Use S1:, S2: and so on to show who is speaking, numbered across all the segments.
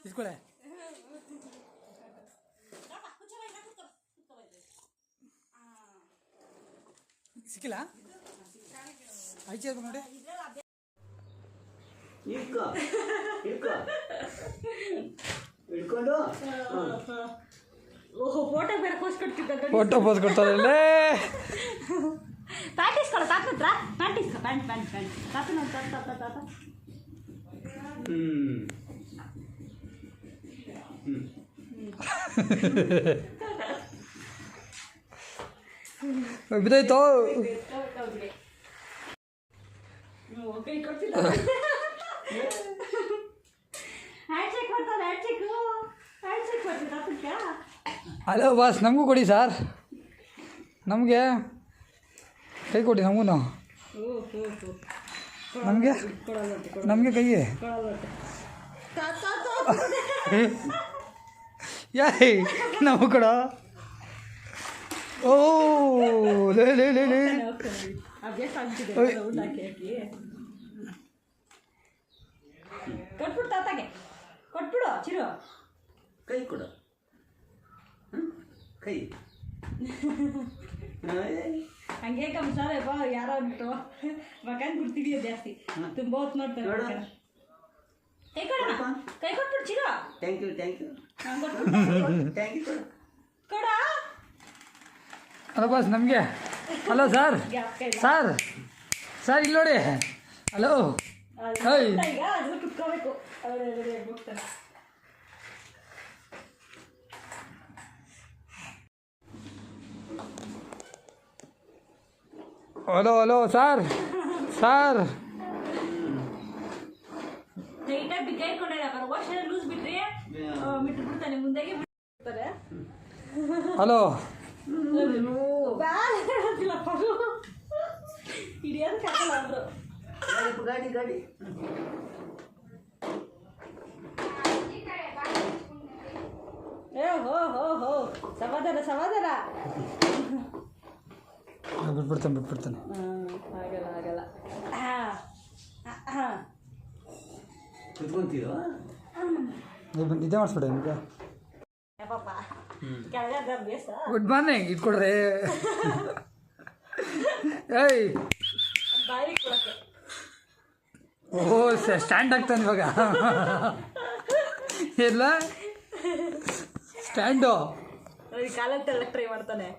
S1: ಇಸ್ಕೊಳೆ ಸಿಕ್ಕಿಲ್ಲ ಆಯ್ತು ನೋಡಿ
S2: ಫೋಟೋ ಬೇರೆ ಪೋಸ್ ಕೊಡ್ತಿದ್ದ
S1: ಫೋಟೋ ಪೋಸ್ ಕೊಡ್ತಾರಲ್ಲೇ
S2: ಪ್ಯಾಂಟ್ ಇಸ್ಕೊಳ್ಳೋ ತಾತ ಹತ್ರ ಪ್ಯಾಂಟ್ ಇಸ್ಕೊ ಪ್ಯಾಂಟ್ ಪ್ಯಾಂಟ್ ಪ್ಯಾಂಟ್ ತಾತ ನೋಡಿ ತಾತ ತಾತ ತಾತ
S1: ಬಿದ್ದಾಯ್ತು
S2: ಕೈ ಕೊಡ್ತಿಲ್ಲ ಹ್ಯಾಂಡ್ ಚೆಕ್ ಮಾಡ್ತಾರೆ ಹ್ಯಾಂಡ್ ಚೆಕ್ ಮಾಡ್ತೀವಿ ತಾತಕ್ಕೆ
S1: ಹಲೋ ಬಾಸ್ ನಮಗೂ ಕೊಡಿ ಸರ್ ನಮಗೆ ಕೈ ಕೊಡಿ ನಮಗೂ ನಮಗೆ ಕೈ ಯಾಯ್ ನಮಗೂ ಕೊಡ ಓ ಲೇ ಲೇ ಲೇ ಲೇ
S2: ಕೊಟ್ಬಿಡು ತಾತಾಗೆ ಕೊಟ್ಬಿಡು ಚಿರು
S3: ಕೈ ಕೊಡು ಕೈ
S2: ಹಂಗೆ ಕಮ್ಸಾರೆ ಬಾ ಯಾರೋ ಉಂಟು ಮಕಾನ್ ಬಿಡ್ತೀವಿ ಜಾಸ್ತಿ ತುಂಬ ಹೊತ್ತು ನೋಡ್ತಾರೆ ಕೈ ಕೊಡೋಣ ಕೈ ಕೊಟ್ಬಿಡು Chiru
S3: thank you thank you thank you
S2: ಕೊಡ
S1: ಹಲೋ ಬಾಸ್ ನಮಗೆ ಹಲೋ ಸರ್ ಸರ್ ಸರ್ ಇಲ್ಲಿ ನೋಡಿ ಹಲೋ
S2: ಈಗ ಅದ್ರ ಕುತ್ಕೋಬೇಕು ಹೋಗ್ತಾರೆ
S1: ಹಲೋ ಹಲೋ ಸರ್ ಸರ್
S2: ಟೈಟಾಗಿ ಬಿಗ್ಗಾಯ್ಕೊಂಡಾರ ಬರೋ ವಾಶ್ ಲೂಸ್ ಬಿಟ್ರಿ ಬಿಟ್ಟು ಬಿಡ್ತಾನೆ ಮುಂದೆಗೆ ಬಿಡ್ತಾರೆ
S1: ಹಲೋ
S2: ಹಿಡಿಯೋದು ಕಾಕಲ್ಲ ಅವರು
S3: ಗಾಡಿ ಗಾಡಿ
S2: ಏ ಹೋ ಹೋ ಹೋ ಸಮಾಧಾನ ಸಮಾಧಾನ
S1: ಬಿಟ್ಬಿಡ್ತಾನೆ
S2: ಆಗಲ್ಲ ಆಗಲ್ಲ
S3: ಕುತ್ಕೊಂತೀರೋ
S1: ನಿದ್ದೆ ಮಾಡಿಸ್ಬಿಡ ನಿಮಗೆ
S2: ಪಾಪ ಕೆಳಗದ ಬೇಸ
S1: ಗುಡ್ ಮಾರ್ನಿಂಗ್ ಇಟ್ಕೊಡ್ರಿ ಏಯ್
S2: ಬಾಯಿ ಕೊಡಕ್ಕೆ
S1: ಓ ಸ್ಟ್ಯಾಂಡ್ ಆಗ್ತಾನೆ ಇವಾಗ ಎಲ್ಲ ಸ್ಟ್ಯಾಂಡು
S2: ಕಾಲಲ್ಲಿ ತೆಳ್ಳಕ್ಕೆ ಟ್ರೈ ಮಾಡ್ತಾನೆ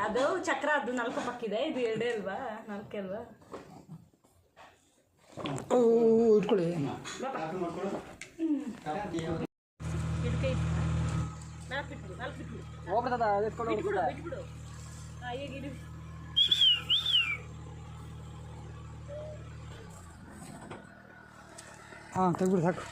S2: ಅದು ಚಕ್ರ ಅದು 4 ಪಕ್ಕಿದೆ ಇದು 2 ಅಲ್ವಾ 4 ಅಲ್ವಾ
S1: ಓ ಇಟ್ಕೊಳ್ಳಿ
S2: ಹಿಡ್ಕೈ 4 ಬಿಟ್ಬಿಡು
S1: ಹೋಗ್ತದ
S2: ಬಿಟ್ಬಿಡು ಈಗ ಇಡು
S1: ಹಾಂ ತೆಗ್ಬಿಡು ಸಾಕು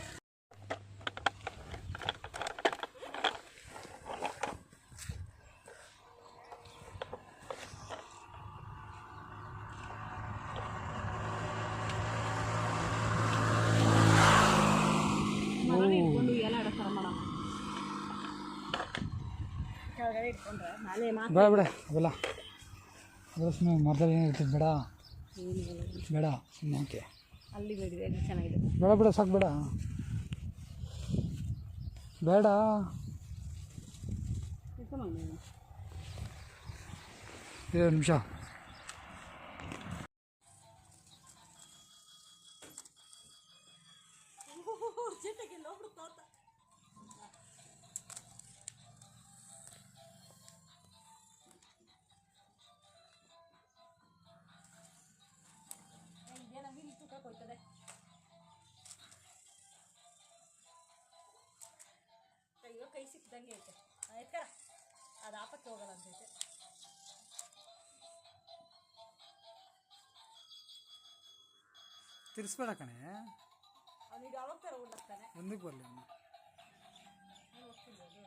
S1: ಬೇಡ ಬೇಡ ಅವೆಲ್ಲ ಅದು ಸುಮ್ಮನೆ ಮರದಲ್ಲಿ ಏನಿರ್ತದೆ ಬೇಡ ಬೇಡ ಸುಮ್ಮನೆ ಯಾಕೆ
S2: ಅಲ್ಲಿ ಬೇಡಿದೆ ಚೆನ್ನಾಗಿದೆ
S1: ಬೇಡ ಬೇಡ ಸಾಕು ಬೇಡ ಬೇಡ 2 ನಿಮಿಷ
S2: ಕೈ ಸಿಕ್ಕಿದಂಗೆ ಐತೆ ಆಯ್ತಾ ಅದು ಆಪಕ್ಕೆ ಹೋಗಲ್ಲ ಅಂತೈತೆ
S1: ತಿರ್ಸ್ಬೇಡ ಕಣೆ
S2: ಅವನಿಗೆ ಯಾವಾಗ ಥರ ಉಳ್ಳಾಗ್ತಾನೆ
S1: ಮುಂದಕ್ಕೆ ಬರಲಿ ಅವನು
S2: ಹೋಗ್ತಿರ್ಬೋದು